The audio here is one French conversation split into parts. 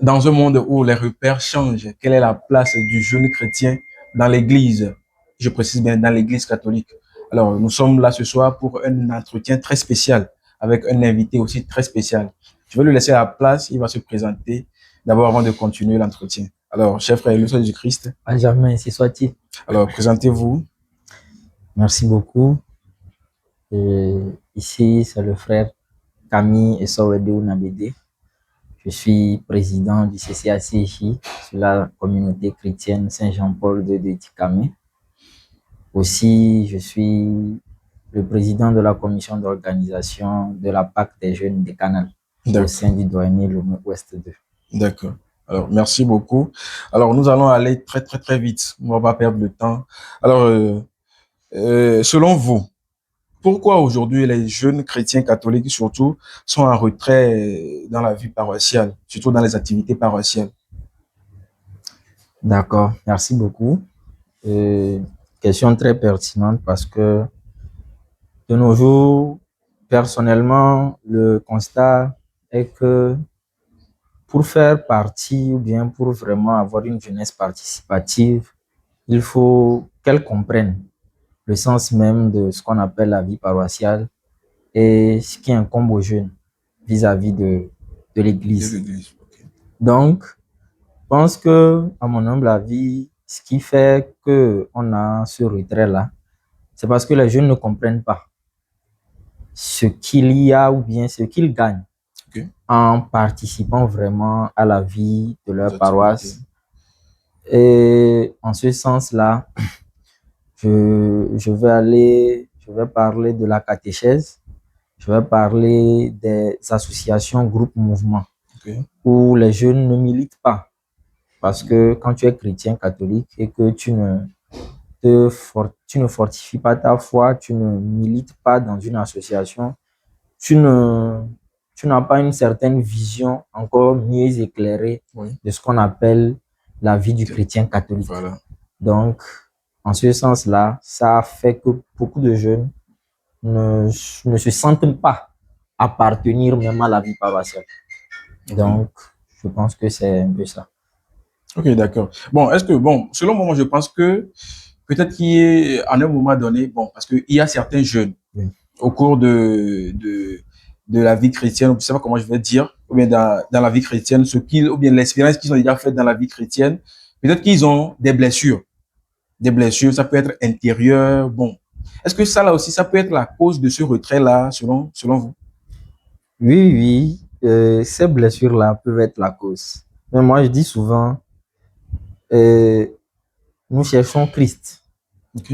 Dans un monde où les repères changent, quelle est la place du jeune chrétien dans l'Église? Je précise bien dans l'Église catholique. Alors, nous sommes là ce soir pour un entretien très spécial avec un invité aussi très spécial. Je vais lui laisser la place, il va se présenter d'abord avant de continuer l'entretien. Alors, cher frère, le Seigneur Jésus-Christ, Benjamin, ainsi soit-il. alors présentez-vous. Merci beaucoup. Ici, c'est le frère Camille Essowedou Nabédé. Je suis président du CCACJ sur la communauté chrétienne Saint-Jean-Paul de Tikamé. Aussi, je suis le président de la commission d'organisation de la PAC des jeunes des Canals au D'accord. sein du douanier Lomé Ouest 2. D'accord. Alors, merci beaucoup. Alors, nous allons aller très, très, très vite. On va pas perdre le temps. Alors, selon vous, pourquoi aujourd'hui les jeunes chrétiens catholiques surtout sont en retrait dans la vie paroissiale, surtout dans les activités paroissiales? D'accord, merci beaucoup. Question très pertinente parce que de nos jours, personnellement, le constat est que pour faire partie ou bien pour vraiment avoir une jeunesse participative, il faut qu'elle comprenne le sens même de ce qu'on appelle la vie paroissiale et ce qui incombe aux jeunes vis-à-vis de De l'Église. l'Église. Ok. Donc, je pense que, à mon humble avis, ce qui fait qu'on a ce retrait-là, c'est parce que les jeunes ne comprennent pas ce qu'il y a ou bien ce qu'ils gagnent Ok. en participant vraiment à la vie de Les leur activités. paroisse. Et en ce sens-là, je vais parler de la catéchèse, je vais parler des associations, groupes, mouvements, Ok. où les jeunes ne militent pas. Parce que quand tu es chrétien catholique et que tu ne fortifies pas ta foi, tu ne milites pas dans une association, tu ne, tu n'as pas une certaine vision encore mieux éclairée Oui. de ce qu'on appelle la vie du chrétien catholique. Voilà. Donc, en ce sens-là, ça fait que beaucoup de jeunes ne se sentent pas appartenir même à la vie paroissiale. Ok. Donc, je pense que c'est un peu ça. Ok, d'accord. Bon, bon, selon moi, je pense que peut-être qu'il y a, à un moment donné, bon, parce qu'il y a certains jeunes Oui. au cours de la vie chrétienne, je ne sais pas comment je vais dire, ou bien dans la vie chrétienne, ou bien l'expérience qu'ils ont déjà faite dans la vie chrétienne, peut-être qu'ils ont des blessures. Des blessures, ça peut être intérieur. Bon. Est-ce que ça, là aussi, ça peut être la cause de ce retrait-là, selon vous? Oui, oui, ces blessures-là peuvent être la cause. Mais moi, je dis souvent, euh, nous cherchons Christ. Ok.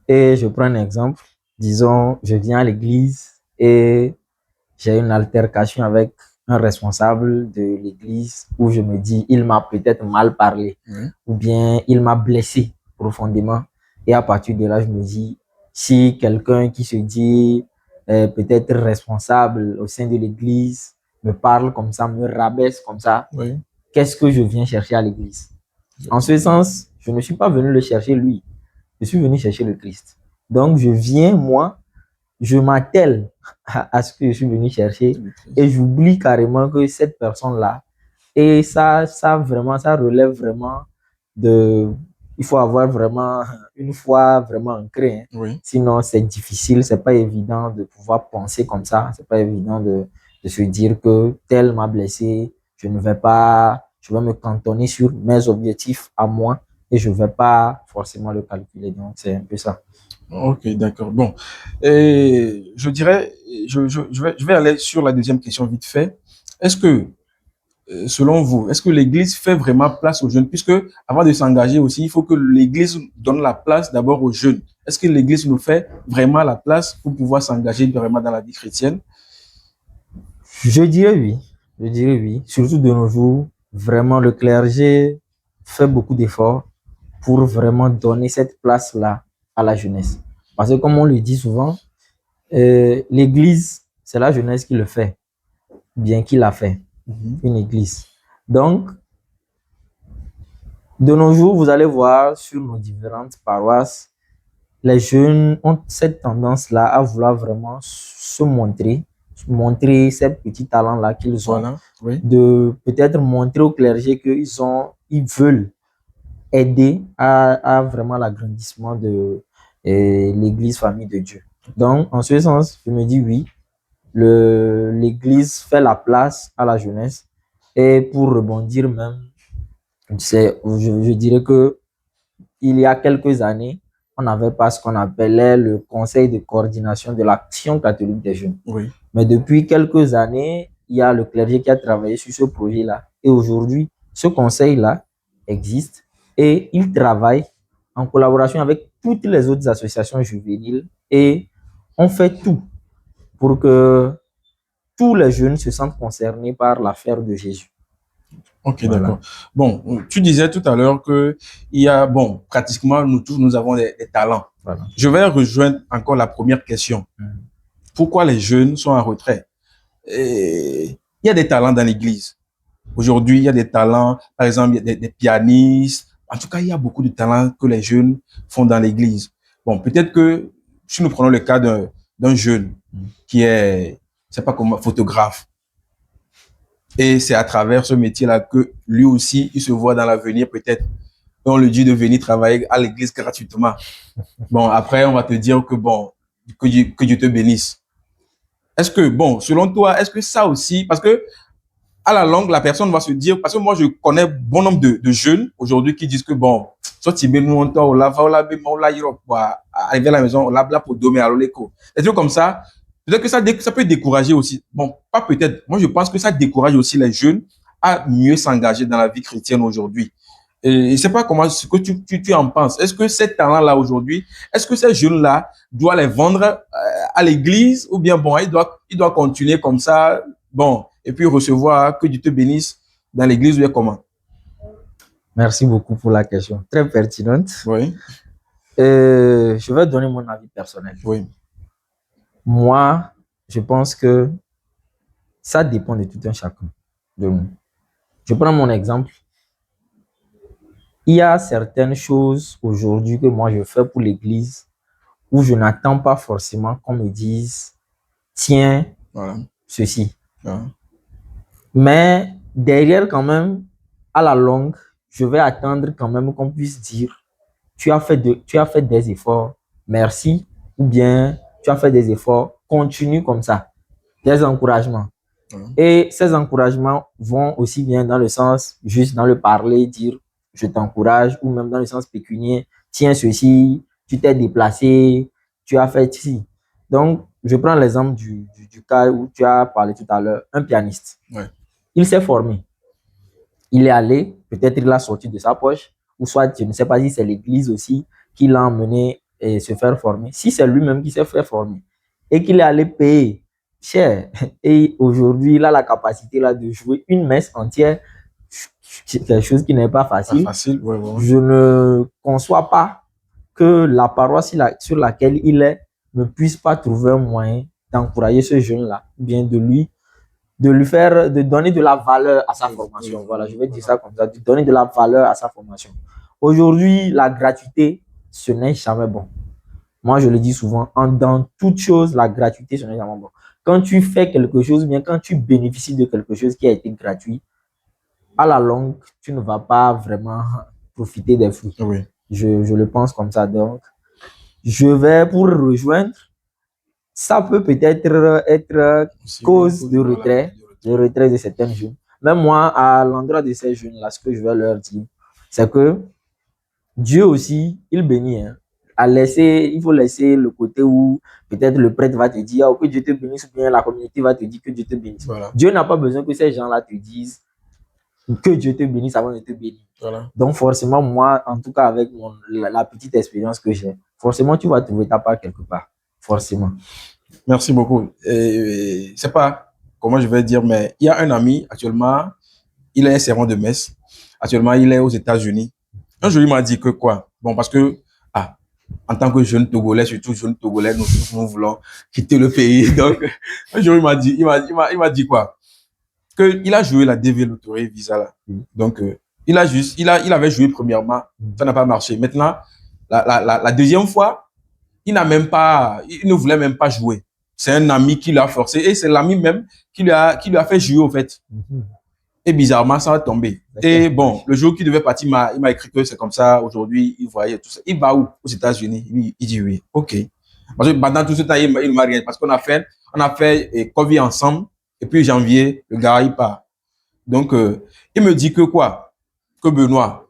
Et je prends un exemple. Disons, je viens à l'église et j'ai une altercation avec un responsable de l'église où je me dis, il m'a peut-être mal parlé Oui. ou bien il m'a blessé profondément. Et à partir de là, je me dis, si quelqu'un qui se dit peut-être responsable au sein de l'église me parle comme ça, me rabaisse comme ça, Oui. qu'est-ce que je viens chercher à l'église? En ce sens, je ne suis pas venu le chercher lui, je suis venu chercher le Christ. Donc, je viens, moi, je m'attelle à ce que je suis venu chercher et j'oublie carrément que cette personne-là, et ça relève vraiment de, il faut avoir vraiment une foi vraiment ancrée, hein. Oui. Sinon, c'est difficile, c'est pas évident de pouvoir penser comme ça, c'est pas évident de se dire que tel m'a blessé, je vais me cantonner sur mes objectifs à moi et je vais pas forcément le calculer. Donc, c'est un peu ça. Ok, d'accord. Bon. Et je dirais, je vais aller sur la deuxième question vite fait. Est-ce que, selon vous, est-ce que l'Église fait vraiment place aux jeunes? Puisque avant de s'engager aussi, il faut que l'Église donne la place d'abord aux jeunes. Est-ce que l'Église nous fait vraiment la place pour pouvoir s'engager vraiment dans la vie chrétienne? Je dirais oui. Je dirais oui. Surtout de nos jours, vraiment, le clergé fait beaucoup d'efforts pour vraiment donner cette place-là à la jeunesse. Parce que comme on le dit souvent, l'église, c'est la jeunesse qui le fait, bien qu'il l'a fait, Mhm. une église. Donc, de nos jours, vous allez voir sur nos différentes paroisses, les jeunes ont cette tendance-là à vouloir vraiment se montrer, montrer ces petits talents-là qu'ils ont, Voilà, oui. de peut-être montrer au clergé ils veulent aider à vraiment l'agrandissement de l'Église Famille de Dieu. Donc, en ce sens, je me dis oui, l'Église fait la place à la jeunesse. Et pour rebondir même, je dirais que il y a quelques années, on n'avait pas ce qu'on appelait le Conseil de coordination de l'Action catholique des jeunes. Oui. Mais depuis quelques années, il y a le clergé qui a travaillé sur ce projet-là. Et aujourd'hui, ce conseil-là existe et il travaille en collaboration avec toutes les autres associations juvéniles et on fait tout pour que tous les jeunes se sentent concernés par l'affaire de Jésus. Ok, Voilà. d'accord. Bon, tu disais tout à l'heure que il y a, bon, pratiquement nous tous, nous avons des talents. Voilà. Je vais rejoindre encore la première question. Pourquoi les jeunes sont en retrait? Et il y a des talents dans l'Église. Aujourd'hui, il y a des talents, par exemple, il y a des pianistes. En tout cas, il y a beaucoup de talents que les jeunes font dans l'Église. Bon, peut-être que si nous prenons le cas d'un jeune qui est, je sais pas comment, photographe, et c'est à travers ce métier-là que lui aussi, il se voit dans l'avenir peut-être. On lui dit de venir travailler à l'église gratuitement. Bon, après, on va te dire que bon, que Dieu te bénisse. Est-ce que, bon, selon toi, est-ce que ça aussi, parce que à la longue, la personne va se dire, parce que moi, je connais bon nombre de jeunes aujourd'hui qui disent que bon, soit tu nous on t'a, on l'a, arriver à la maison, on l'a pour dormir à l'écho. Des trucs comme ça. Peut-être que ça peut décourager aussi. Bon, pas peut-être. Moi, je pense que ça décourage aussi les jeunes à mieux s'engager dans la vie chrétienne aujourd'hui. Et je sais pas comment, ce que tu en penses. Est-ce que ces talents-là aujourd'hui, est-ce que ces jeunes-là doivent les vendre à l'église ou bien bon, ils doivent continuer comme ça, bon, et puis recevoir que Dieu te bénisse dans l'église ou bien comment? Merci beaucoup pour la question. Très pertinente. Oui. Je vais donner mon avis personnel. Oui. Moi, je pense que ça dépend de tout un chacun de nous. Je prends mon exemple. Il y a certaines choses aujourd'hui que moi je fais pour l'église où je n'attends pas forcément qu'on me dise tiens, voilà, ceci. Voilà. Mais derrière quand même, à la longue, je vais attendre quand même qu'on puisse dire tu as fait des efforts, merci, ou bien tu as fait des efforts, continue comme ça. Des encouragements. Et ces encouragements vont aussi bien dans le sens, juste dans le parler, dire je t'encourage, ou même dans le sens pécuniaire, tiens ceci, tu t'es déplacé, tu as fait ci. Donc, je prends l'exemple du cas où tu as parlé tout à l'heure, un pianiste. Ouais. Il s'est formé. Il est allé, peut-être il a sorti de sa poche, ou soit, je ne sais pas si c'est l'église aussi qui l'a emmené se faire former. Si c'est lui-même qui s'est fait former et qu'il est allé payer cher, et aujourd'hui il a la capacité là de jouer une messe entière, quelque chose qui n'est pas facile. Ouais. Je ne conçois pas que la paroisse sur laquelle il est ne puisse pas trouver un moyen d'encourager ce jeune-là, bien de lui faire, de donner de la valeur à sa formation. Oui, voilà, je vais dire ça comme ça, de donner de la valeur à sa formation. Aujourd'hui, la gratuité, ce n'est jamais bon. Moi, je le dis souvent, dans toute chose, la gratuité, ce n'est jamais bon. Quand tu fais quelque chose, bien quand tu bénéficies de quelque chose qui a été gratuit, à la longue, tu ne vas pas vraiment profiter des fruits. Oui. Je le pense comme ça. Donc, je vais pour rejoindre. Ça peut peut-être être cause de retrait de certains jeunes. Même moi, à l'endroit de ces jeunes-là, ce que je vais leur dire, c'est que Dieu aussi, il bénit. Hein. Il faut laisser le côté où peut-être le prêtre va te dire oh, que Dieu te bénisse, ou bien la communauté va te dire que Dieu te bénisse. Voilà. Dieu n'a pas besoin que ces gens-là te disent que Dieu te bénisse avant de te bénir. Voilà. Donc forcément, moi, en tout cas avec la petite expérience que j'ai, forcément, tu vas trouver ta part quelque part. Forcément. Merci beaucoup. Je sais pas comment je vais dire, mais il y a un ami actuellement, il est un servant de messe. Actuellement, il est aux États-Unis. Un jour, il m'a dit que quoi? Bon, parce que, en tant que jeune Togolais, surtout jeune Togolais, nous voulons quitter le pays. Donc, un jour, il m'a dit quoi? Que il a joué la DV Lottery Visa là. Donc, il avait joué premièrement, ça n'a pas marché. Maintenant, la deuxième fois, il ne voulait même pas jouer. c'est un ami qui l'a forcé et c'est l'ami même qui lui a fait jouer, au fait. Et bizarrement, ça a tombé. Et bon, le jour qu'il devait partir, il m'a écrit que c'est comme ça. Aujourd'hui, il voyait tout ça. Il va où? Aux États-Unis. Il dit oui. OK. Parce que pendant tout ce temps, il m'a rien. Parce qu'on a fait Covid ensemble. Et puis, janvier, le gars, il part. Donc, il me dit que quoi? Que Benoît,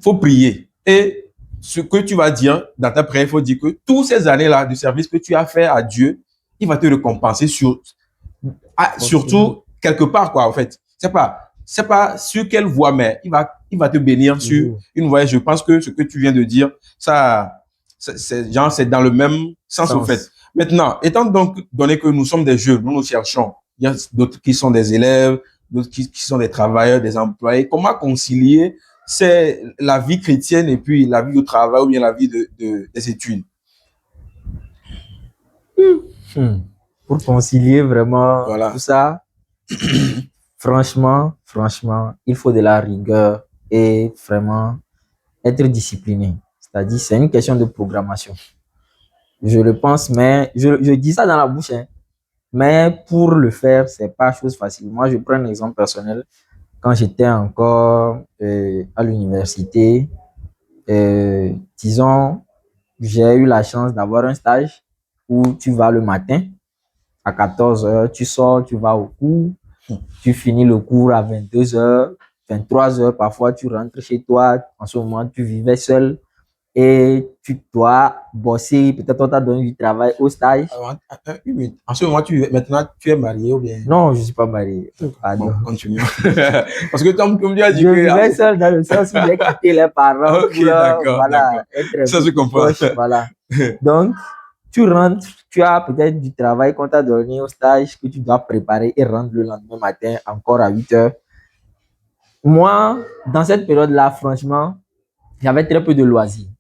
faut prier. Et ce que tu vas dire dans ta prière, il faut dire que toutes ces années-là de service que tu as fait à Dieu, il va te récompenser surtout quelque part, quoi, en fait. C'est pas sur quelle voie, mais il va te bénir sur une voie. Je pense que ce que tu viens de dire, c'est dans le même sens, au fait. Maintenant, étant donc donné que nous sommes des jeunes, nous cherchons, il y a d'autres qui sont des élèves, d'autres qui sont des travailleurs, des employés. Comment concilier la vie chrétienne et puis la vie au travail ou bien la vie des études? Pour concilier vraiment tout ça, franchement, il faut de la rigueur et vraiment être discipliné. C'est-à-dire, c'est une question de programmation. Je le pense, mais je dis ça dans la bouche, hein. Mais pour le faire, c'est pas chose facile. Moi, je prends un exemple personnel. Quand j'étais encore à l'université, disons, j'ai eu la chance d'avoir un stage où tu vas le matin à 14 heures, tu sors, tu vas au cours, tu finis le cours à 22 heures, 23 heures, parfois tu rentres chez toi. En ce moment, tu vivais seul et tu dois bosser. Peut-être on t'a donné du travail au stage. En ce moment, maintenant, tu es marié ou bien? Non, je ne suis pas marié. Bon, continue. Parce que comme tu as dit je vivais seul dans le sens où j'ai quitté les parents. Ok, d'accord. Voilà, Ça, je comprends. Voilà. Donc, tu rentres, tu as peut-être du travail qu'on t'a donné au stage que tu dois préparer et rendre le lendemain matin encore à 8 heures. Moi, dans cette période-là, franchement, j'avais très peu de loisirs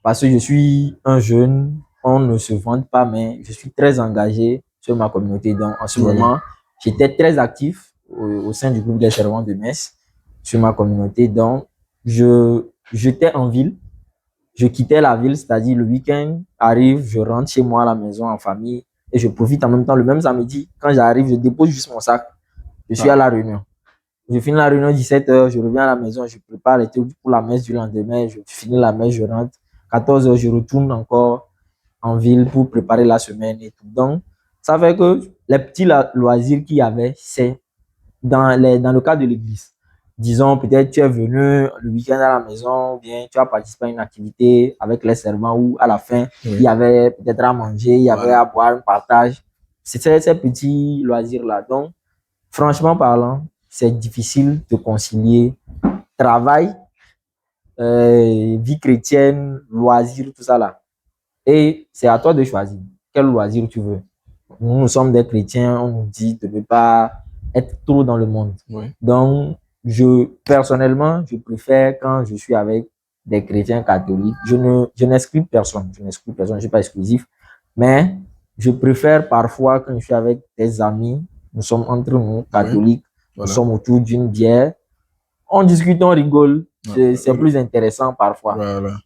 parce que je suis un jeune, on ne se vante pas, mais je suis très engagé sur ma communauté. Donc, en ce moment, j'étais très actif au sein du groupe des servants de messe sur ma communauté. Donc, j'étais en ville. Je quittais la ville, c'est-à-dire le week-end arrive, je rentre chez moi à la maison en famille et je profite en même temps le même samedi. Quand j'arrive, je dépose juste mon sac. Je suis à la réunion. Je finis la réunion 17 heures, je reviens à la maison, je prépare les trucs pour la messe du lendemain, je finis la messe, je rentre. 14 heures, je retourne encore en ville pour préparer la semaine et tout. Donc, ça fait que les petits loisirs qu'il y avait, c'est dans le cadre de l'église. Disons, peut-être tu es venu le week-end à la maison, ou bien tu as participé à une activité avec les servants où à la fin, il y avait peut-être à manger, il y avait à boire, un partage. C'est ces petits loisirs-là. Donc, franchement parlant, c'est difficile de concilier travail, vie chrétienne, loisirs, tout ça là. Et c'est à toi de choisir quel loisir tu veux. Nous sommes des chrétiens, on nous dit de ne pas être trop dans le monde. Donc, personnellement, je préfère quand je suis avec des chrétiens catholiques. Je n'exclus personne, je ne suis pas exclusif, mais je préfère parfois quand je suis avec des amis, nous sommes entre nous, catholiques, nous sommes autour d'une bière, on discute, on rigole, c'est plus intéressant parfois. Voilà.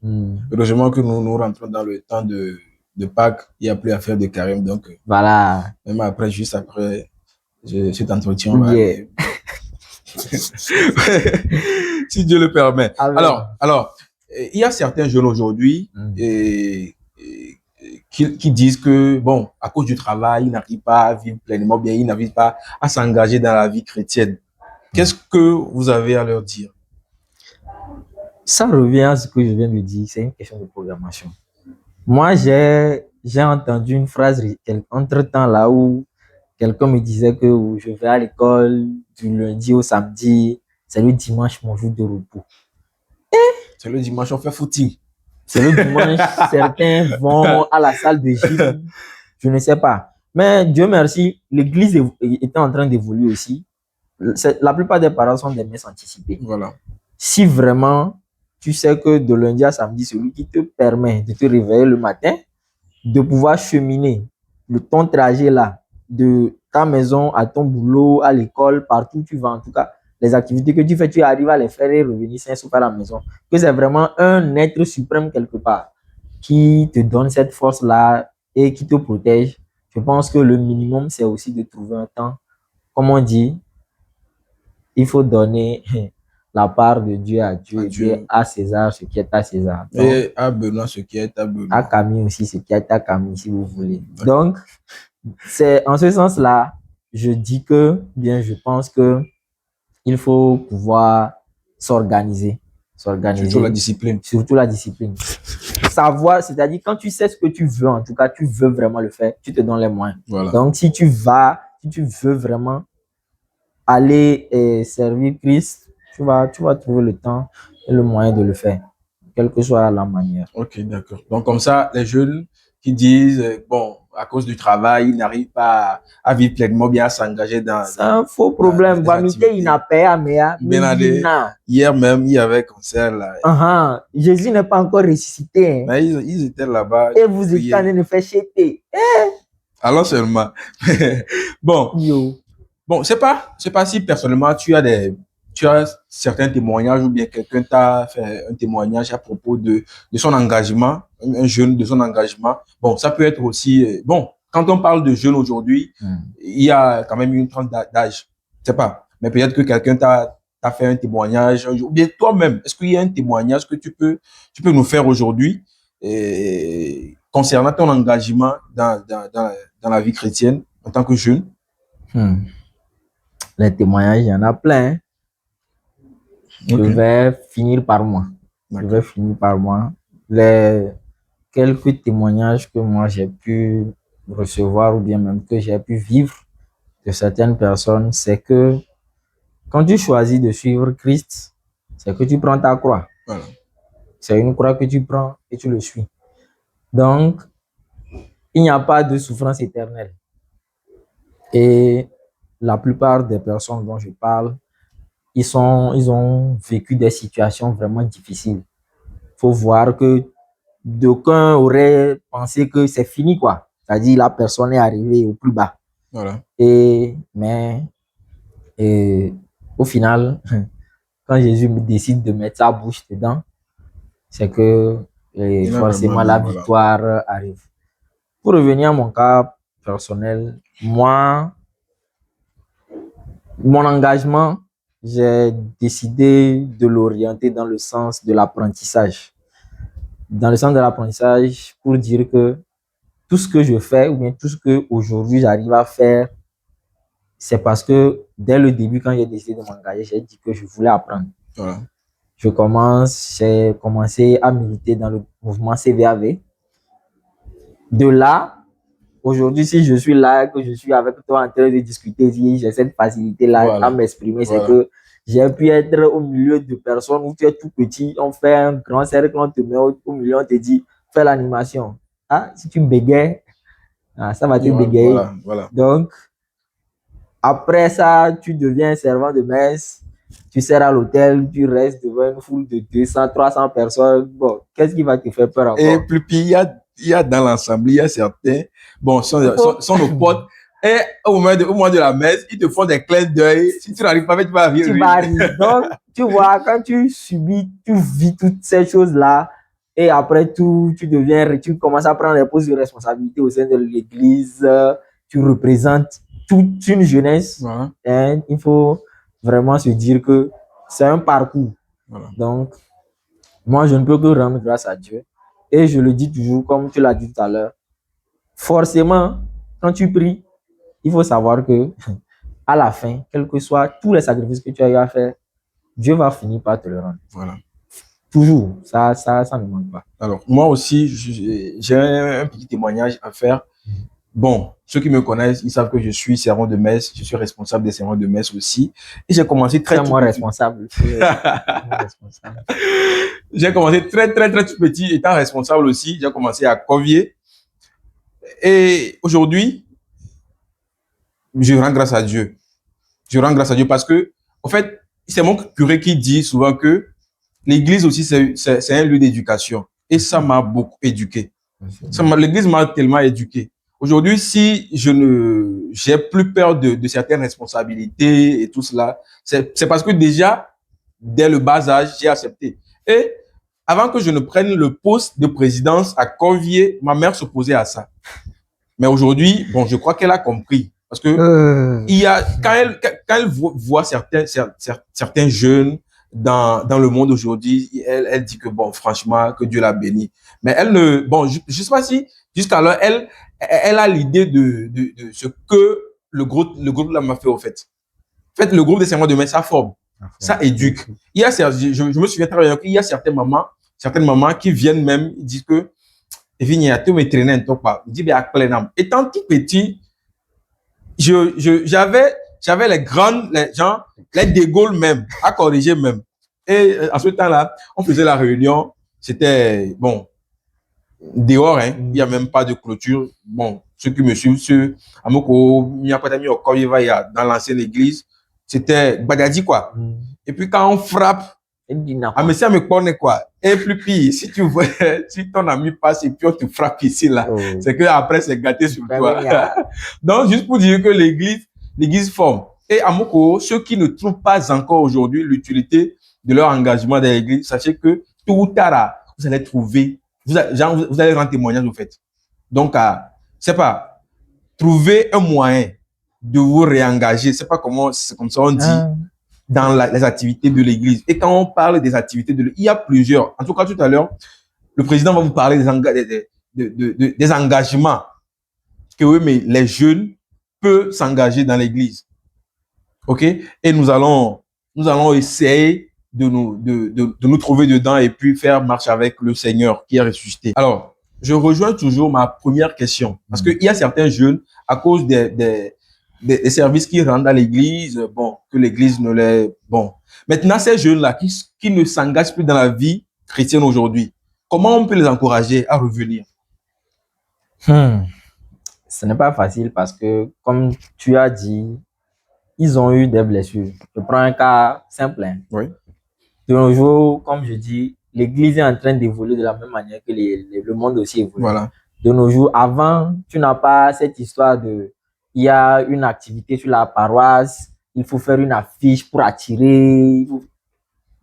Heureusement que nous rentrons dans le temps de Pâques, il n'y a plus à faire de carême, donc voilà. Même après, juste après cet entretien, si Dieu le permet. Alors, il y a certains jeunes aujourd'hui qui disent que, bon, à cause du travail, ils n'arrivent pas à vivre pleinement, bien, ils n'arrivent pas à s'engager dans la vie chrétienne. Qu'est-ce que vous avez à leur dire? Ça revient à ce que je viens de dire, c'est une question de programmation. Moi, j'ai entendu une phrase entre-temps là où quelqu'un me disait que je vais à l'école du lundi au samedi, c'est le dimanche mon jour de repos. C'est le dimanche, on fait footing. C'est le dimanche, certains vont à la salle de gym, je ne sais pas. Mais Dieu merci, l'église était en train d'évoluer aussi. La plupart des parents sont des messes anticipées. Voilà. Si vraiment tu sais que de lundi à samedi, celui qui te permet de te réveiller le matin, de pouvoir cheminer ton trajet là, de ta maison à ton boulot, à l'école, partout où tu vas, en tout cas, les activités que tu fais, tu arrives à les faire et revenir sain sauf à la maison. Que c'est vraiment un être suprême quelque part qui te donne cette force-là et qui te protège. je pense que le minimum, c'est aussi de trouver un temps. Comme on dit, il faut donner la part de Dieu à Dieu et puis Dieu. à César ce qui est à César. Donc, Et à Benoît ce qui est à à Benoît. Camille aussi ce qui est à Camille, si vous voulez. Donc, c'est en ce sens-là, je dis que, bien, je pense que il faut pouvoir s'organiser. Surtout la discipline. Surtout la discipline. Savoir, c'est-à-dire quand tu sais ce que tu veux, en tout cas, tu veux vraiment le faire, tu te donnes les moyens. Voilà. Donc, si tu veux vraiment aller servir Christ, tu vas trouver le temps et le moyen de le faire, quelle que soit la manière. Ok, d'accord. Donc, comme ça, les jeunes qui disent, bon, à cause du travail, ils n'arrivent pas à vivre pleinement, bien à s'engager dans. C'est un faux problème. Il n'a pas Hier même, il y avait un concert là. Jésus n'est pas encore ressuscité. Mais ils étaient là-bas. Et vous êtes en train de faire chier. Alors seulement. Bon. Bon, c'est pas si personnellement tu as certains témoignages ou bien quelqu'un t'a fait un témoignage à propos de son engagement, un jeune de son engagement. Bon, ça peut être aussi, bon, quand on parle de jeunes aujourd'hui, il y a quand même une tranche d'âge. Je sais pas. Mais peut-être que quelqu'un t'a fait un témoignage, ou bien toi-même. Est-ce qu'il y a un témoignage que tu peux nous faire aujourd'hui, concernant ton engagement dans la vie chrétienne en tant que jeune? Les témoignages, il y en a plein. Je vais finir par moi. Les quelques témoignages que moi j'ai pu recevoir ou bien même que j'ai pu vivre de certaines personnes, c'est que quand tu choisis de suivre Christ, c'est que tu prends ta croix. Voilà. C'est une croix que tu prends et tu le suis. Donc, il n'y a pas de souffrance éternelle. Et la plupart des personnes dont je parle, ils ont vécu des situations vraiment difficiles. Il faut voir que d'aucuns auraient pensé que c'est fini, quoi. C'est-à-dire la personne est arrivée au plus bas. Voilà. Mais au final, quand Jésus décide de mettre sa bouche dedans, c'est que forcément la victoire arrive. Pour revenir à mon cas personnel, moi, mon engagement, j'ai décidé de l'orienter dans le sens de l'apprentissage. Dans le sens de l'apprentissage, pour dire que tout ce que je fais, ou bien tout ce que aujourd'hui j'arrive à faire, c'est parce que dès le début, quand j'ai décidé de m'engager, j'ai dit que je voulais apprendre. Voilà. J'ai commencé à militer dans le mouvement CVAV. De là, aujourd'hui, si je suis là, que je suis avec toi en train de discuter, si j'ai cette facilité-là à m'exprimer, c'est que j'ai pu être au milieu de personnes où tu es tout petit, on fait un grand cercle, on te met au milieu, on te dit, fais l'animation. Ah, si tu bégayes, ça va te bégayer. Voilà. Donc, après ça, tu deviens servant de messe, tu sers à l'hôtel, tu restes devant une foule de 200, 300 personnes. Bon, qu'est-ce qui va te faire peur encore? Et puis il y a dans l'ensemble, il y a certains, bon, sont nos potes. Et au moment de la messe, ils te font des clins d'œil. Si tu n'arrives pas, tu vas arriver. Tu vas arriver. Donc, tu vois, quand tu vis toutes ces choses-là, et après tout, tu commences à prendre des postes de responsabilité au sein de l'église, tu représentes toute une jeunesse. Voilà. Et il faut vraiment se dire que c'est un parcours. Voilà. Donc, moi, je ne peux que rendre grâce à Dieu. Et je le dis toujours, comme tu l'as dit tout à l'heure, forcément, quand tu pries, il faut savoir que à la fin, quels que soient tous les sacrifices que tu as eu à faire, Dieu va finir par te le rendre. Voilà. Toujours, ça ne manque pas. Alors, moi aussi, j'ai un petit témoignage à faire. Bon, ceux qui me connaissent, ils savent que je suis servant de messe, je suis responsable des servants de messe aussi. Et j'ai commencé très tout petit. J'ai commencé très tout petit, étant responsable aussi. J'ai commencé à Covier. Et aujourd'hui, je rends grâce à Dieu. Je rends grâce à Dieu parce que, en fait, c'est mon curé qui dit souvent que l'église aussi, c'est un lieu d'éducation. Et ça m'a beaucoup éduqué. L'église m'a tellement éduqué. Aujourd'hui, si j'ai plus peur de certaines responsabilités et tout cela, c'est parce que déjà, dès le bas âge, j'ai accepté. Et avant que je ne prenne le poste de présidence à Corvier, ma mère s'opposait à ça. Mais aujourd'hui, bon, je crois qu'elle a compris. Parce que quand elle voit certains jeunes dans le monde aujourd'hui, elle dit que, bon, franchement, que Dieu l'a béni. Mais elle ne, bon, je sais pas si, jusqu'alors, elle a l'idée de ce que le groupe là m'a fait, au fait. En fait, le groupe des serments de main, ça forme, ça éduque. Il y a, je me souviens très bien qu'il y a certaines mamans qui viennent même, ils disent que, et puis, tu me traîner un peu, il dit, bien, étant tout petit, j'avais les gens, les dégaules même, à corriger même. Et à ce temps-là, on faisait la réunion, c'était, bon, dehors, hein, il n'y a même pas de clôture. Bon, ceux qui me suivent, Amoko, il n'y a pas d'amis au Koyeva, dans l'ancienne église, c'était Badadi, quoi. Et puis, quand on frappe, mais ça me connaît, quoi. Et plus pire, si tu vois, si ton ami passe et puis on te frappe ici, là, c'est que après c'est gâté sur toi. Donc, juste pour dire que l'église forme. Et à Moko, ceux qui ne trouvent pas encore aujourd'hui l'utilité de leur engagement dans l'église, sachez que tout ou tard, vous allez trouver, vous allez rendre témoignage, au fait. Donc, c'est pas, trouver un moyen de vous réengager, c'est pas comment, c'est comme ça on dit, dans les activités de l'église. Et quand on parle des activités de l'église, il y a plusieurs. En tout cas, tout à l'heure, le président va vous parler des engagements que oui, mais les jeunes peuvent s'engager dans l'église. OK? Et nous allons essayer de nous trouver dedans et puis faire marche avec le Seigneur qui est ressuscité. Alors, je rejoins toujours ma première question. Parce qu'il y a certains jeunes, à cause des services qui rendent à l'église, bon, que l'église ne les... Bon. Maintenant, ces jeunes-là qui ne s'engagent plus dans la vie chrétienne aujourd'hui, comment on peut les encourager à revenir? Ce n'est pas facile parce que, comme tu as dit, ils ont eu des blessures. Je prends un cas simple. Hein. Oui. De nos jours, comme je dis, l'église est en train d'évoluer de la même manière que le monde aussi évolue. Voilà. De nos jours, avant, tu n'as pas cette histoire de... Il y a une activité sur la paroisse, il faut faire une affiche pour attirer.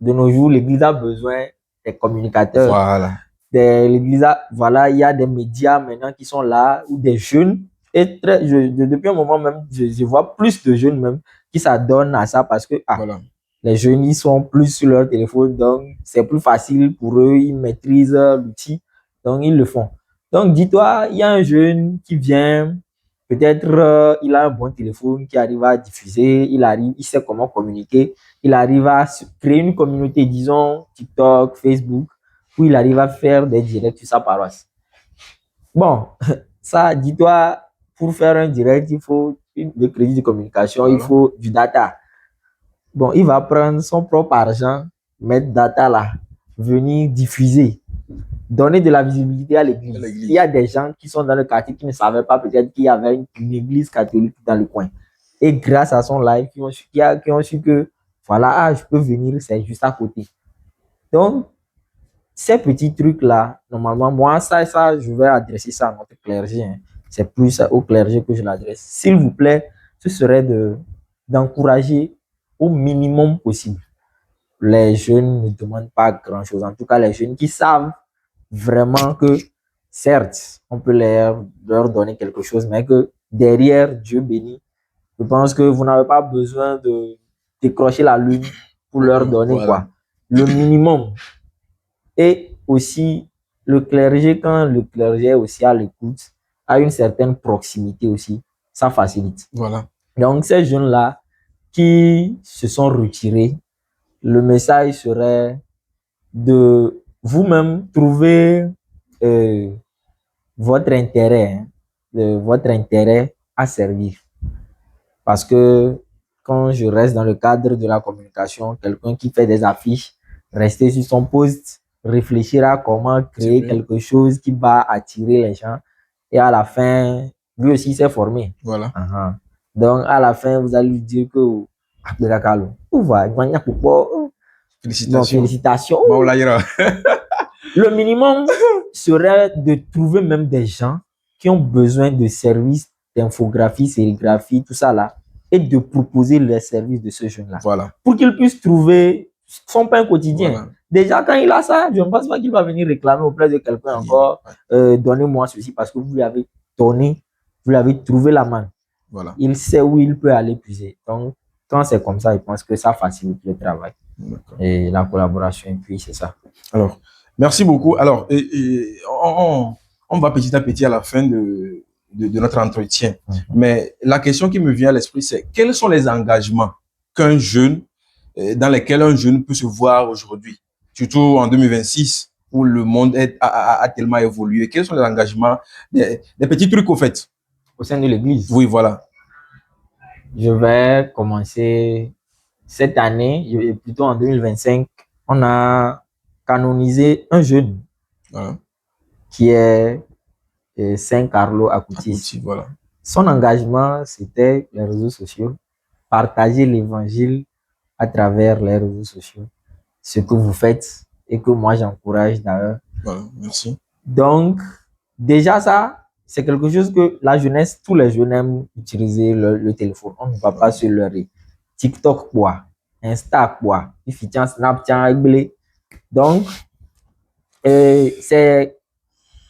De nos jours, l'église a besoin des communicateurs. Voilà. L'église voilà, il y a des médias maintenant qui sont là, ou des jeunes. Et depuis un moment même, je vois plus de jeunes même qui s'adonnent à ça parce que Voilà. les jeunes, ils sont plus sur leur téléphone, donc c'est plus facile pour eux, ils maîtrisent l'outil, donc ils le font. Donc dis-toi, il y a un jeune qui vient, peut-être il a un bon téléphone qui arrive à diffuser, il sait comment communiquer, il arrive à créer une communauté, disons TikTok, Facebook, où il arrive à faire des directs sur sa paroisse. Bon, ça, dis-toi, pour faire un direct, il faut le crédit de communication, voilà. Il faut du data. Bon, il va prendre son propre argent, mettre data là, venir diffuser, donner de la visibilité à l'église. Il y a des gens qui sont dans le quartier qui ne savaient pas peut-être qu'il y avait une église catholique dans le coin. Et grâce à son live, qui ont su que, voilà, je peux venir, c'est juste à côté. Donc, ces petits trucs-là, normalement, moi, ça, je vais adresser ça à notre clergé. Hein. C'est plus au clergé que je l'adresse. S'il vous plaît, ce serait d'encourager au minimum possible. Les jeunes ne demandent pas grand-chose. En tout cas, les jeunes qui savent vraiment que, certes, on peut leur donner quelque chose, mais que derrière, Dieu bénit. Je pense que vous n'avez pas besoin de décrocher la lune pour leur donner quoi. Le minimum. Et aussi, le clergé, quand le clergé est aussi à l'écoute, a une certaine proximité aussi, ça facilite. Voilà. Donc, ces jeunes-là qui se sont retirés, le message serait de vous-même trouver votre intérêt à servir. Parce que quand je reste dans le cadre de la communication, quelqu'un qui fait des affiches, rester sur son poste, réfléchir à comment créer quelque chose qui va attirer les gens. Et à la fin, lui aussi s'est formé. Voilà. Donc, à la fin, vous allez lui dire que félicitations. Félicitations. Le minimum serait de trouver même des gens qui ont besoin de services d'infographie, sérigraphie, tout ça là, et de proposer les services de ce jeune-là. Voilà. Pour qu'il puisse trouver son pain quotidien. Voilà. Déjà, quand il a ça, je ne pense pas qu'il va venir réclamer auprès de quelqu'un encore, donnez-moi ceci parce que vous lui avez donné vous l'avez trouvé la main. Voilà. Il sait où il peut aller puiser. Donc, quand c'est comme ça, je pense que ça facilite le travail et la collaboration. Et puis, c'est ça. Alors, merci beaucoup. Alors, on va petit à petit à la fin de notre entretien. Mais la question qui me vient à l'esprit, c'est quels sont les engagements qu'un jeune, dans lesquels un jeune peut se voir aujourd'hui, surtout en 2026, où le monde a tellement évolué. Quels sont les engagements, des petits trucs au fait? Au sein de l'Église? Oui, voilà. Je vais commencer cette année, plutôt en 2025, on a canonisé un jeune qui est Saint Carlo Acutis. Voilà. Son engagement, c'était les réseaux sociaux, partager l'évangile à travers les réseaux sociaux, ce que vous faites et que moi j'encourage d'ailleurs. Voilà, merci. Donc, déjà ça, c'est quelque chose que la jeunesse, tous les jeunes aiment utiliser le téléphone. On ne va pas se leurrer. TikTok quoi, Insta quoi, il fait Snapchat, donc c'est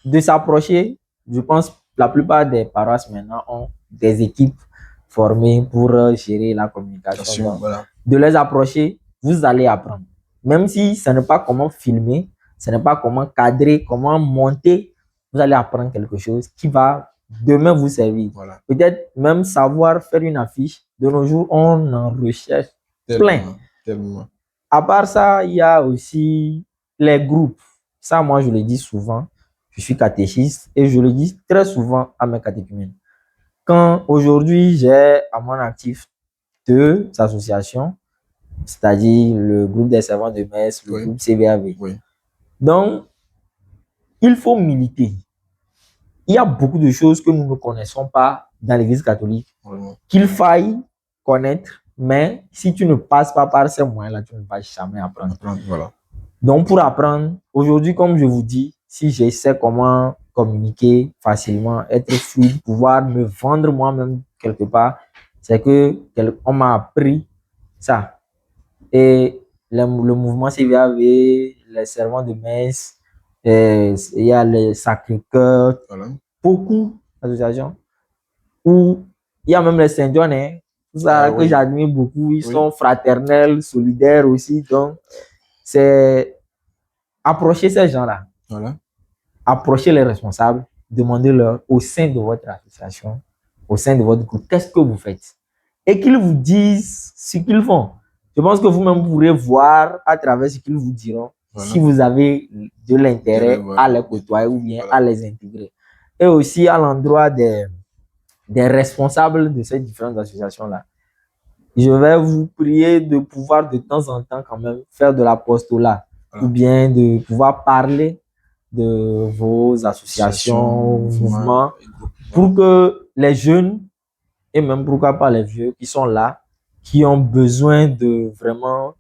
de s'approcher. Je pense que la plupart des paroisses maintenant ont des équipes formées pour gérer la communication. Donc, voilà. De les approcher, vous allez apprendre. Même si ce n'est pas comment filmer, ce n'est pas comment cadrer, comment monter, vous allez apprendre quelque chose qui va demain vous servir. Voilà. Peut-être même savoir faire une affiche. De nos jours, on en recherche plein. Tellement. À part ça, il y a aussi les groupes. Ça, moi, je le dis souvent. Je suis catéchiste et je le dis très souvent à mes catéchumènes. Quand aujourd'hui, j'ai à mon actif 2 associations, c'est-à-dire le groupe des servants de messe, le groupe CVAV. Oui. Donc, il faut militer. Il y a beaucoup de choses que nous ne connaissons pas dans l'Église catholique, qu'il faille connaître, mais si tu ne passes pas par ces moyens-là, tu ne vas jamais apprendre. Voilà. Donc, pour apprendre, aujourd'hui, comme je vous dis, si je sais comment communiquer facilement, être fluide, pouvoir me vendre moi-même quelque part, c'est que on m'a appris ça. Et le mouvement CVAV, les servants de messe, il y a les Sacré-Cœur, beaucoup d'associations, où il y a même les Saint-John, ça que j'admire beaucoup, ils sont fraternels, solidaires aussi, donc c'est approcher ces gens-là, approcher les responsables, demandez-leur au sein de votre association, au sein de votre groupe, qu'est-ce que vous faites? Et qu'ils vous disent ce qu'ils font. Je pense que vous-même pourrez voir à travers ce qu'ils vous diront si vous avez de l'intérêt à les côtoyer ou bien à les intégrer. Et aussi à l'endroit des responsables de ces différentes associations-là, je vais vous prier de pouvoir de temps en temps quand même faire de l'apostolat ou bien de pouvoir parler de vos associations, mouvements, pour que les jeunes et même pourquoi pas les vieux qui sont là, qui ont besoin de vraiment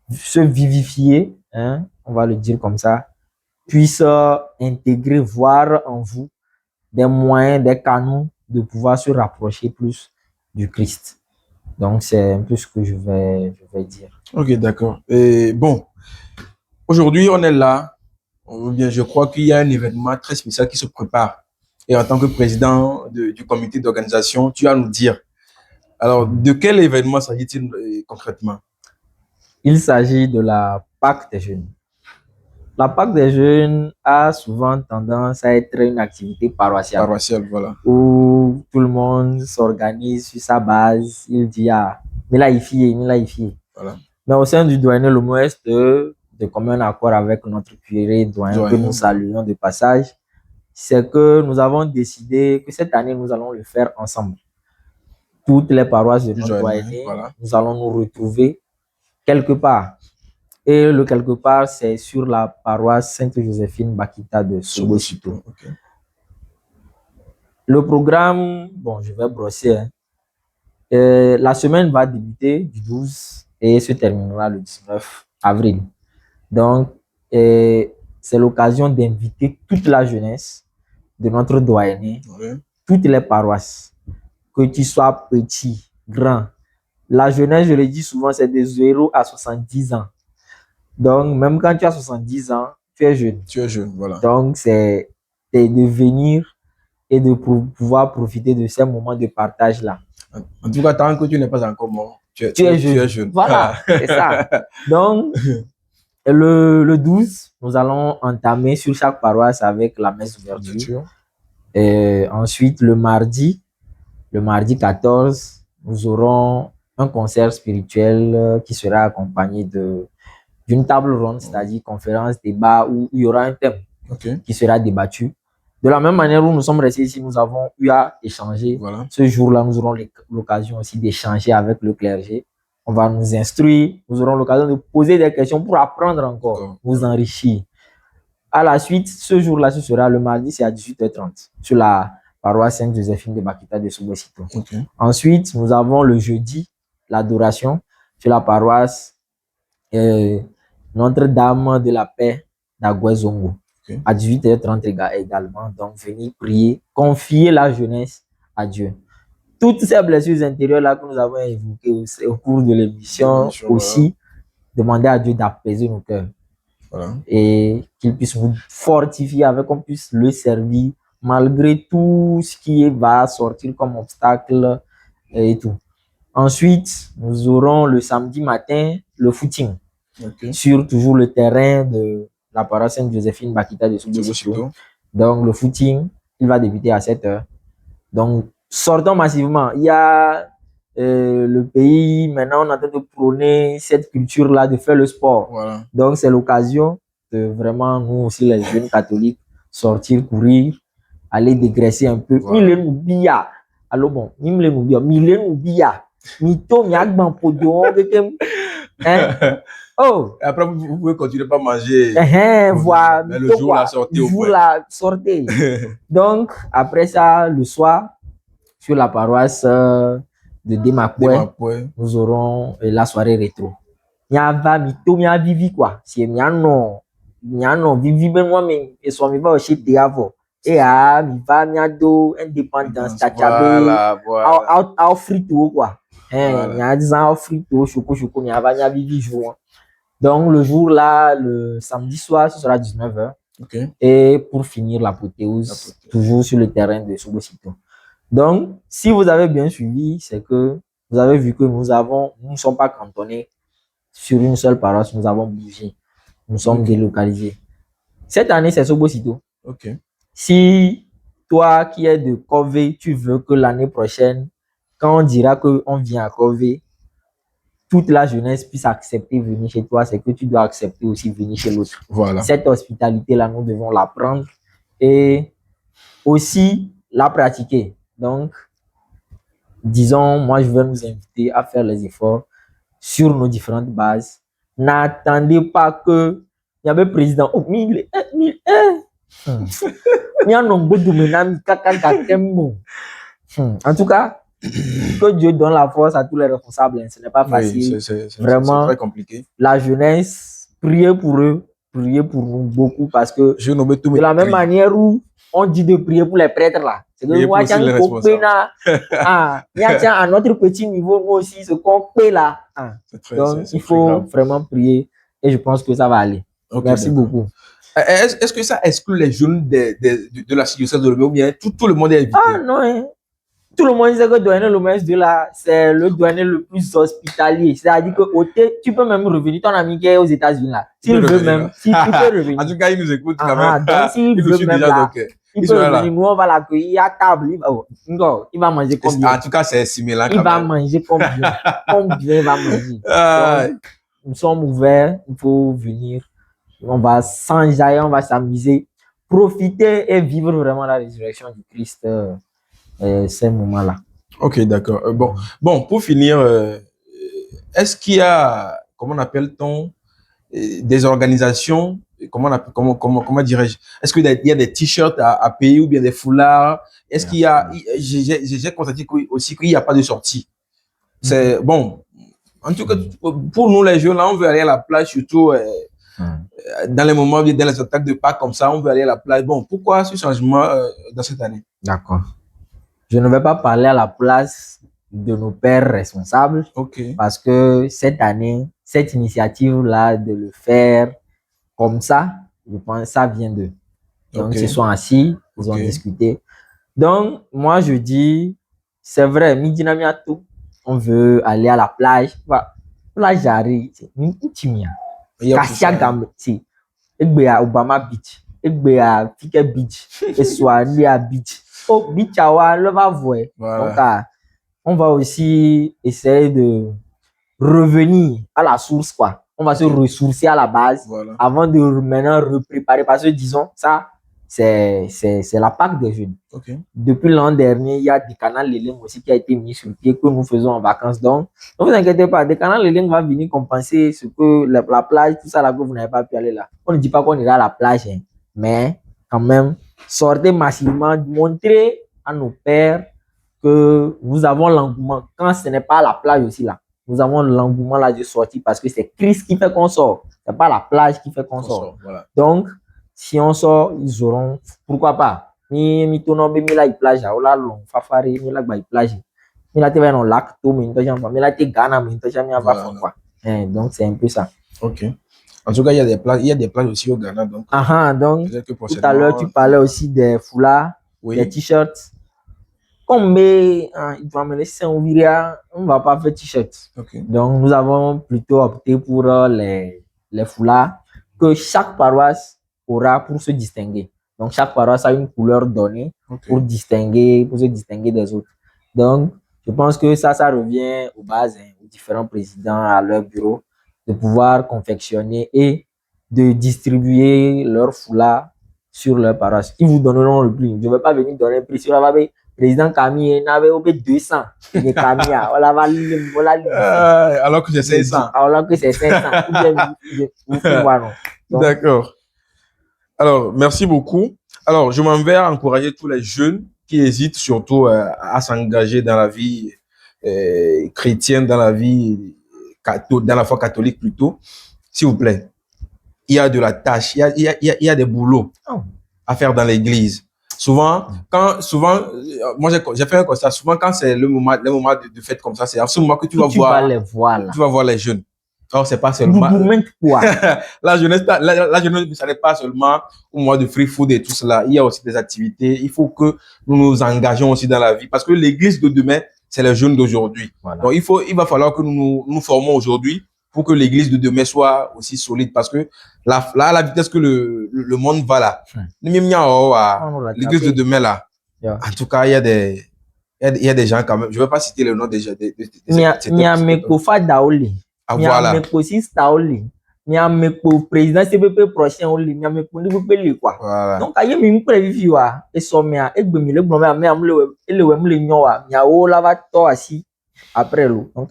se vivifier, on va le dire comme ça, puissent intégrer, voir en vous des moyens, des canaux de pouvoir se rapprocher plus du Christ. Donc, c'est un peu ce que je vais dire. Ok, d'accord. Et bon, aujourd'hui, on est là. Ou bien, je crois qu'il y a un événement très spécial qui se prépare. Et en tant que président du comité d'organisation, tu vas nous dire. Alors, de quel événement s'agit-il concrètement? Il s'agit de la Pâque des jeunes. La Pâque des jeunes a souvent tendance à être une activité paroissiale. Voilà. Où tout le monde s'organise sur sa base. Il dit, Milaïfié. Voilà. Mais au sein du doyenné, le mot est de commun accord avec notre curé doyen que nous saluons de passage, c'est que nous avons décidé que cette année, nous allons le faire ensemble. Toutes les paroisses de notre doyenné, nous allons nous retrouver quelque part. Et le quelque part, c'est sur la paroisse Sainte-Joséphine Bakita de Sobosito. Okay. Le programme, bon, je vais brosser. La semaine va débuter du 12 et se terminera le 19 avril. Donc, c'est l'occasion d'inviter toute la jeunesse de notre doyenné, toutes les paroisses, que tu sois petit, grand. La jeunesse, je le dis souvent, c'est de 0 à 70 ans. Donc, même quand tu as 70 ans, tu es jeune. Tu es jeune, voilà. Donc, c'est de venir et de pouvoir profiter de ces moments de partage-là. En tout cas, tant que tu n'es pas encore mort, tu es Tu es jeune. jeune. Voilà, c'est ça. Donc, le 12, nous allons entamer sur chaque paroisse avec la messe d'ouverture. Et ensuite, le mardi 14, nous aurons un concert spirituel qui sera accompagné d'une table ronde, c'est-à-dire conférence, débat, où il y aura un thème qui sera débattu. De la même manière où nous sommes restés ici, nous avons eu à échanger. Voilà. Ce jour-là, nous aurons l'occasion aussi d'échanger avec le clergé. On va nous instruire, nous aurons l'occasion de poser des questions pour apprendre encore, nous enrichir. À la suite, ce jour-là, ce sera le mardi, c'est à 18h30, sur la paroisse Sainte-Joséphine de Bakita de Sobosito. Ensuite, nous avons le jeudi, l'adoration, sur la paroisse Notre-Dame de la Paix d'Aguezongo. À 18h30 également. Donc, venir prier, confier la jeunesse à Dieu. Toutes ces blessures intérieures-là que nous avons évoquées au cours de l'émission, aussi, demander à Dieu d'apaiser nos cœurs. Voilà. Et qu'il puisse nous fortifier avec qu'on puisse le servir malgré tout ce qui va sortir comme obstacle et tout. Ensuite, nous aurons le samedi matin le footing sur toujours le terrain de la paroisse Sainte-Joséphine Bakita de Sobosito. Donc, le footing, il va débuter à 7h. Donc, sortons massivement. Il y a le pays, maintenant, on est en train de prôner cette culture-là de faire le sport. Voilà. Donc, c'est l'occasion de vraiment, nous aussi, les jeunes catholiques, sortir, courir, aller dégraisser un peu. Voilà. Alors bon, oh. Et après, vous pouvez continuer pas manger. Voilà. Mais le jour là, sortez. Donc, après ça, le soir, sur la paroisse de Demakwe, nous aurons la soirée rétro. Vivi quoi. C'est vivi ben moi mais et soit mi va chez Diavo. Et mi va miado indépendance tachabe. Voilà. Frito quoi. Nya disant frito choco mi va vivi jour. Donc le jour là, le samedi soir, ce sera 19h. Et pour finir l'apothéose, toujours sur le terrain de Sobosito. Donc, si vous avez bien suivi, c'est que vous avez vu que nous ne sommes pas cantonnés sur une seule paroisse, nous avons bougé. Nous sommes délocalisés. Cette année, c'est Sobosito. Si toi qui es de Corvée, tu veux que l'année prochaine, quand on dira qu'on vient à Corvée, toute la jeunesse puisse accepter venir chez toi, c'est que tu dois accepter aussi venir chez l'autre. Voilà. Cette hospitalité-là, nous devons la prendre et aussi la pratiquer. Donc, disons, moi, je vais nous inviter à faire les efforts sur nos différentes bases. N'attendez pas que il y avait président. Oh, en tout cas, que Dieu donne la force à tous les responsables. Ce n'est pas facile. Oui, c'est vraiment très compliqué. La jeunesse, priez pour eux, priez pour nous beaucoup parce que de la même manière où on dit de prier pour les prêtres là. C'est que nous, à notre petit niveau, nous aussi, ce qu'on paie là. Donc, il faut vraiment prier et je pense que ça va aller. Merci beaucoup. Est-ce que ça exclut les jeunes de la situation de l'Omé ou bien tout le monde est invité? Ah non, hein. Tout le monde sait que Douanier Lomès de là, c'est le douanier le plus hospitalier. C'est-à-dire que tu peux même revenir, ton ami qui est aux États-Unis là. S'il veut même, si tu peux revenir. En tout cas, il nous écoute quand même. Donc, s'il veut même là, il peut revenir. Nous, on va l'accueillir à table. Il va manger combien? En tout cas, c'est similaire. Il va manger combien? Combien il va manger? Donc, nous sommes ouverts, il faut venir. On va s'enjailler, on va s'amuser, profiter et vivre vraiment la résurrection du Christ. Ces moments-là. Ok, d'accord. Bon, pour finir, est-ce qu'il y a, comment appelle-t-on, des organisations, comment dirais-je, est-ce qu'il y a des t-shirts à payer ou bien des foulards? Est-ce qu'il y a, j'ai constaté aussi qu'il n'y a pas de sortie. C'est bon. En tout cas, pour nous les jeunes, là, on veut aller à la plage, surtout dans les moments, dans les attaques de Pâques comme ça, on veut aller à la plage. Bon, pourquoi ce changement dans cette année? D'accord. Je ne vais pas parler à la place de nos pères responsables parce que cette année, cette initiative-là de le faire comme ça, je pense que ça vient d'eux. Donc, ils se sont assis, ils ont discuté. Donc, moi, je dis, c'est vrai, Midinamiato, on veut aller à la plage. Plage, j'arrive. Il y a plus Kassia ça. Gambe, c'est à Obama Beach, à Fike Beach, et soit Beach. Oh, Beach, le va voir. Donc, Voilà. on va aussi essayer de revenir à la source, quoi. On va se Ok. ressourcer à la base Voilà. avant de maintenant repréparer. Parce que, disons, ça, c'est la Pâque des jeunes. Ok. Depuis l'an dernier, il y a des canals Leleng aussi qui a été mis sur le pied que nous faisons en vacances. Donc, ne vous inquiétez pas, des canals Leleng va venir compenser ce que la plage, tout ça là que vous n'avez pas pu aller là. On ne dit pas qu'on ira à la plage, hein, mais quand même, sortez massivement, montrez à nos pères que nous avons l'engouement. Quand ce n'est pas à la plage aussi là, nous avons l'engouement là de sortir parce que c'est Christ qui fait qu'on sort. Ce n'est pas la plage qui fait qu'on sort. Voilà. Donc, si on sort, ils auront, pourquoi pas? Mi tono be mi la plage o la long fafari mi la gba plage mi la te va dans lac to mi to jambe mi la te Ghana mi to jambe va Voilà. faire quoi. Donc c'est un peu ça. Ok. En tout cas, il y a des plages aussi au Ghana, donc Donc peut-être que tout à l'heure tu prochainement, parlais aussi des foulards, des oui. t-shirts. Comme il va me laisser on va pas faire t-shirt. Ok. Donc nous avons plutôt opté pour les foulards que chaque paroisse aura pour se distinguer. Donc chaque paroisse a une couleur donnée Ok. pour se distinguer des autres. Donc je pense que ça revient aux bases, hein, aux différents présidents à leur bureau de pouvoir confectionner et de distribuer leurs foulards sur leur paroisse. Ils vous donneront le prix. Je ne vais pas venir donner un prix sur la babé. Président Camille n'avait au 200. Il est Camille. Alors que j'ai 500. Alors que c'est 500. D'accord. Alors, merci beaucoup. Alors, je m'en vais encourager tous les jeunes qui hésitent surtout à s'engager dans la vie chrétienne, dans la vie, dans la foi catholique plutôt. S'il vous plaît, il y a de la tâche, il y a des boulots à faire dans l'église. Souvent, moi j'ai fait un constat, souvent quand c'est le moment de fête comme ça, c'est à ce moment que tu vas voir les jeunes. Alors, c'est pas seulement la jeunesse, ça n'est pas seulement au mois de free food et tout cela. Il y a aussi des activités. Il faut que nous nous engageons aussi dans la vie parce que l'église de demain, c'est les jeunes d'aujourd'hui. Voilà. Donc, il va falloir que nous formons aujourd'hui pour que l'église de demain soit aussi solide parce que la vitesse que le monde va là, l'église de demain là, en tout cas, il y a des gens quand même, je ne vais pas citer le nom déjà. Voilà. Président CPP prochain quoi. Voilà. Donc aye mi prévu wa e so mi a egbe mi le gbon mi am le we mi le nyon wa mi a wo la va to assis après l'eau. Donc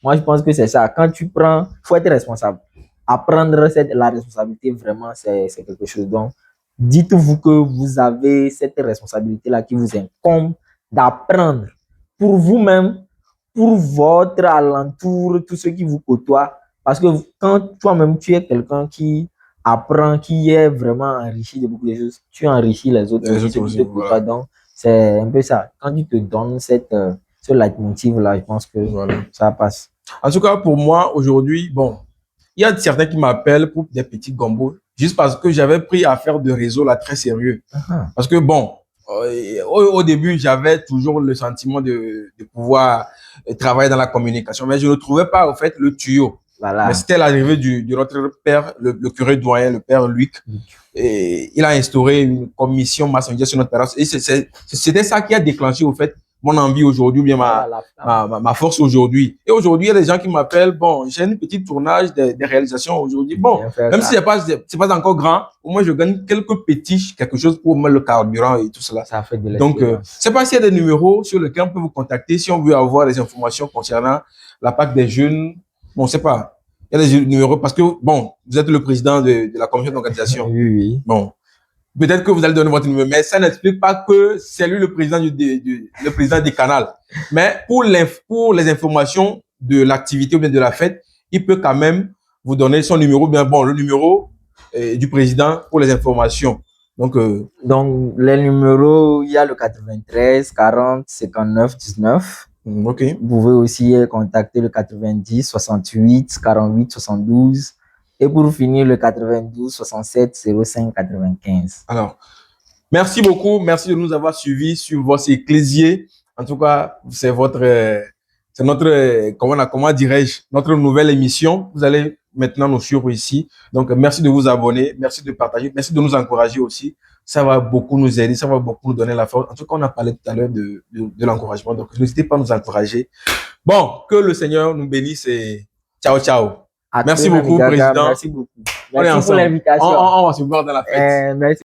moi je pense que c'est ça, quand tu prends, faut être responsable. Apprendre la responsabilité vraiment c'est quelque chose. Donc dites-vous que vous avez cette responsabilité là qui vous incombe d'apprendre pour vous-même, pour votre alentour, tous ceux qui vous côtoient. Parce que quand toi-même, tu es quelqu'un qui apprend, qui est vraiment enrichi de beaucoup de choses, tu enrichis les autres aussi, voilà. Donc, c'est un peu ça. Quand tu te donnes ce leitmotiv-là, je pense que ça passe. En tout cas, pour moi, aujourd'hui, bon, il y a certains qui m'appellent pour des petits gombos, juste parce que j'avais pris affaire de réseau là très sérieux. Parce que bon, au début, j'avais toujours le sentiment de pouvoir travailler dans la communication, mais je ne trouvais pas, en fait, le tuyau. Voilà. Mais c'était l'arrivée de notre père, le curé doyen, le père Luc. Et il a instauré une commission Messenger sur notre paroisse. Et c'était ça qui a déclenché, au fait, mon envie aujourd'hui, bien ma force aujourd'hui. Et aujourd'hui, il y a des gens qui m'appellent, bon, j'ai une petite tournage des réalisations aujourd'hui. Bon, même si c'est pas encore grand, au moins je gagne quelque chose pour mettre le carburant et tout cela. Ça fait de l'expérience. Donc, c'est pas s'il y a des numéros sur lesquels on peut vous contacter si on veut avoir des informations concernant la Pâque des jeunes. Bon, c'est pas. Il y a des numéros parce que, bon, vous êtes le président de la commission d'organisation. Oui. Bon. Peut-être que vous allez donner votre numéro, mais ça n'explique pas que c'est lui le président le président des canals. Mais pour les informations de l'activité ou bien de la fête, il peut quand même vous donner son numéro, bien bon, le numéro du président pour les informations. Donc, les numéros, il y a le 93 40 59 19. Ok. Vous pouvez aussi contacter le 90 68 48 72. Et pour finir, le 92 67 05 95. Alors, Merci beaucoup. Merci de nous avoir suivis sur Vox Ecclésié. En tout cas, c'est c'est notre, comment dirais-je, notre nouvelle émission. Vous allez maintenant nous suivre ici. Donc, merci de vous abonner. Merci de partager. Merci de nous encourager aussi. Ça va beaucoup nous aider. Ça va beaucoup nous donner la force. En tout cas, on a parlé tout à l'heure de l'encouragement. Donc, n'hésitez pas à nous encourager. Bon, que le Seigneur nous bénisse et ciao, ciao. À Merci très, beaucoup, Gaga. Président. Merci beaucoup. On est Merci pour ensemble. l'invitation. On va se voir dans la fête. Merci.